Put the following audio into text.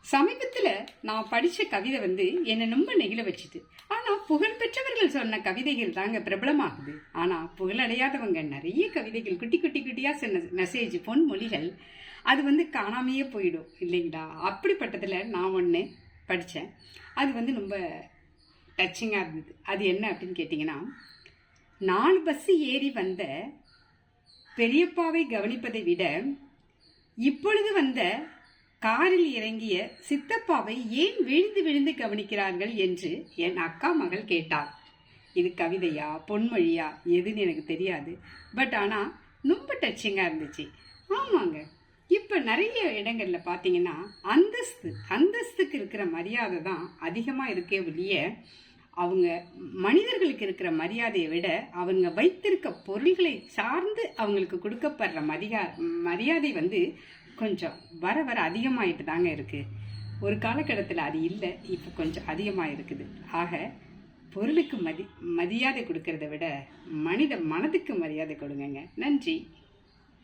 சமீபத்தில் நான் படித்த கவிதை என்னை ரொம்ப நெகிழ வச்சுது. ஆனால் புகழ்பெற்றவர்கள் சொன்ன கவிதைகள் தாங்க பிரபலமாகுது. ஆனால் புகழடையாதவங்க நிறைய கவிதைகள் குட்டி குட்டி குட்டியாக சொன்ன மெசேஜ் பொன்மொழிகள் அது காணாமையே போயிடும் இல்லைங்களா? அப்படிப்பட்டதில் நான் ஒன்று படித்தேன். அது ரொம்ப டச்சிங்காக இருந்தது. அது என்ன அப்படின்னு கேட்டிங்கன்னா, 4 பஸ்ஸு ஏறி வந்த பெரியப்பாவை கவனிப்பதை விட இப்பொழுது வந்த காரில் இறங்கிய சித்தப்பாவை ஏன் விழுந்து விழுந்து கவனிக்கிறார்கள் என்று என் அக்கா மகள் கேட்டாள். இது கவிதையா பொன்மொழியா எதுன்னு எனக்கு தெரியாது. பட் ஆனால் ரொம்ப டச்சிங்காக இருந்துச்சு. ஆமாங்க, இப்போ நிறைய இடங்களில் பார்த்தீங்கன்னா அந்தஸ்துக்கு இருக்கிற மரியாதை தான் அதிகமாக இருக்கே ஒழிய அவங்க மனிதர்களுக்கு இருக்கிற மரியாதையை விட அவங்க வைத்திருக்க பொருள்களை சார்ந்து அவங்களுக்கு கொடுக்கப்படுற மரியாதை கொஞ்சம் வர வர அதிகமாயிட்டு தாங்க இருக்குது. ஒரு காலகட்டத்தில் அது இல்லை, இப்போ கொஞ்சம் அதிகமாக இருக்குது. ஆக பொருளுக்கு மரியாதை கொடுக்கறத விட மனித மனதுக்கு மரியாதை கொடுங்கங்க. நன்றி.